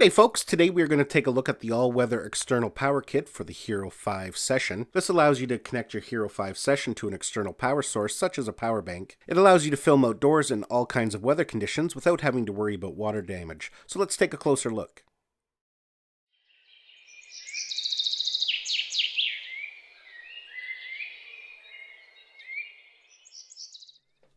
G'day folks, today we are going to take a look at the all-weather external power kit for the Hero 5 Session. This allows you to connect your Hero 5 Session to an external power source such as a power bank. It allows you to film outdoors in all kinds of weather conditions without having to worry about water damage. So let's take a closer look.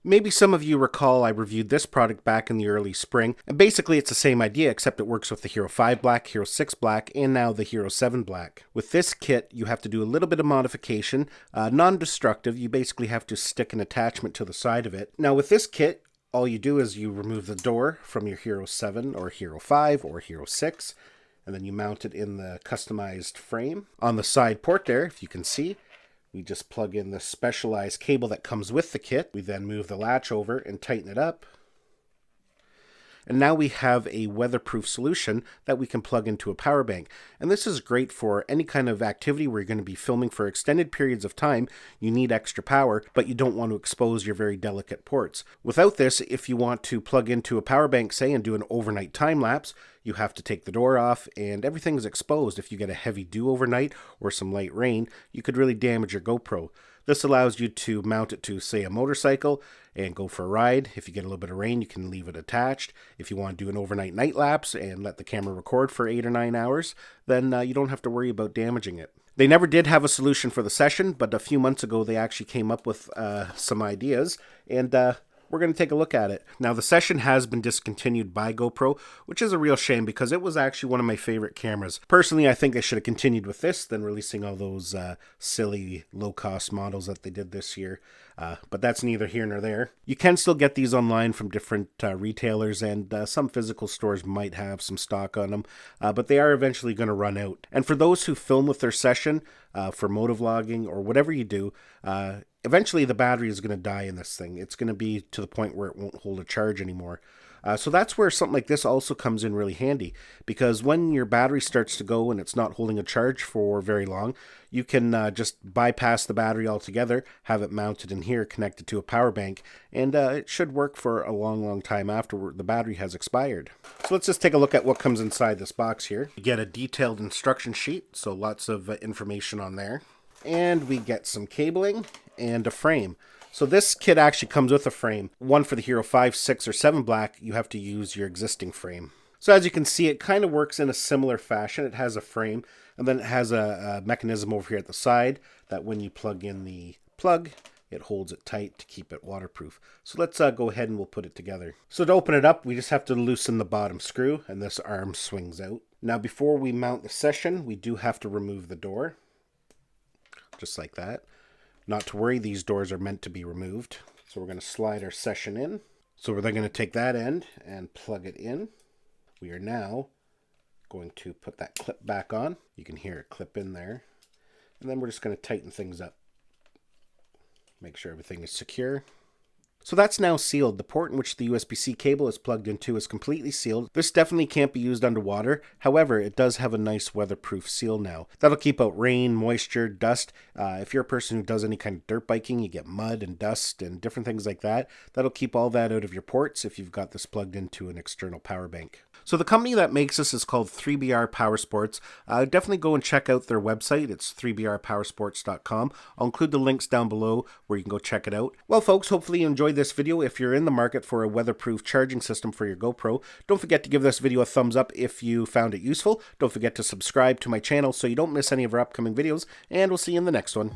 Maybe some of you recall I reviewed this product back in the early spring, and basically it's the same idea except it works with the Hero 5 Black, Hero 6 Black, and now the Hero 7 Black. With this kit, you have to do a little bit of modification, non-destructive. You basically have to stick an attachment to the side of it. Now with this kit, all you do is you remove the door from your Hero 7 or Hero 5 or Hero 6, and then you mount it in the customized frame. On the side port there, if you can see, we just plug in the specialized cable that comes with the kit. We then move the latch over and tighten it up. And now we have a weatherproof solution that we can plug into a power bank. And this is great for any kind of activity where you're going to be filming for extended periods of time. You need extra power, but you don't want to expose your very delicate ports. Without this, if you want to plug into a power bank, say, and do an overnight time lapse, you have to take the door off and everything is exposed. If you get a heavy dew overnight or some light rain, you could really damage your GoPro. This allows you to mount it to, say, a motorcycle and go for a ride. If you get a little bit of rain, you can leave it attached. If you want to do an overnight night lapse and let the camera record for 8 or 9 hours, then you don't have to worry about damaging it. They never did have a solution for the Session, but a few months ago they actually came up with some ideas, and we're going to take a look at it. Now, the Session has been discontinued by GoPro, which is a real shame because it was actually one of my favorite cameras. Personally, I think they should have continued with this than releasing all those silly low-cost models that they did this year. But that's neither here nor there. You can still get these online from different retailers, and some physical stores might have some stock on them, but they are eventually going to run out. And for those who film with their Session, for motovlogging or whatever you do, eventually the battery is going to die in this thing. It's going to be to the point where it won't hold a charge anymore. So that's where something like this also comes in really handy, because when your battery starts to go and it's not holding a charge for very long, you can just bypass the battery altogether, have it mounted in here, connected to a power bank, and it should work for a long time after the battery has expired. So let's just take a look at what comes inside this box here. You get a detailed instruction sheet, so lots of information on there. And we get some cabling and a frame. So this kit actually comes with a frame. One for the Hero 5, 6, or 7 Black, you have to use your existing frame. So as you can see, it kind of works in a similar fashion. It has a frame, and then it has a mechanism over here at the side that when you plug in the plug, it holds it tight to keep it waterproof. So let's go ahead and we'll put it together. So to open it up, we just have to loosen the bottom screw, and this arm swings out. Now before we mount the Session, we do have to remove the door. Just like that. Not to worry, these doors are meant to be removed. So we're going to slide our Session in. So we're then going to take that end and plug it in. We are now going to put that clip back on. You can hear it clip in there. And then we're just going to tighten things up. Make sure everything is secure. So that's now sealed. The port in which the USB-C cable is plugged into is completely sealed. This definitely can't be used underwater. However, it does have a nice weatherproof seal now. That'll keep out rain, moisture, dust. If you're a person who does any kind of dirt biking, you get mud and dust and different things like that. That'll keep all that out of your ports if you've got this plugged into an external power bank. So the company that makes this is called 3BR Powersports. Definitely go and check out their website. It's 3brpowersports.com. I'll include the links down below where you can go check it out. Well, folks, hopefully you enjoyed this video. If you're in the market for a weatherproof charging system for your GoPro, don't forget to give this video a thumbs up if you found it useful. Don't forget to subscribe to my channel so you don't miss any of our upcoming videos, and we'll see you in the next one.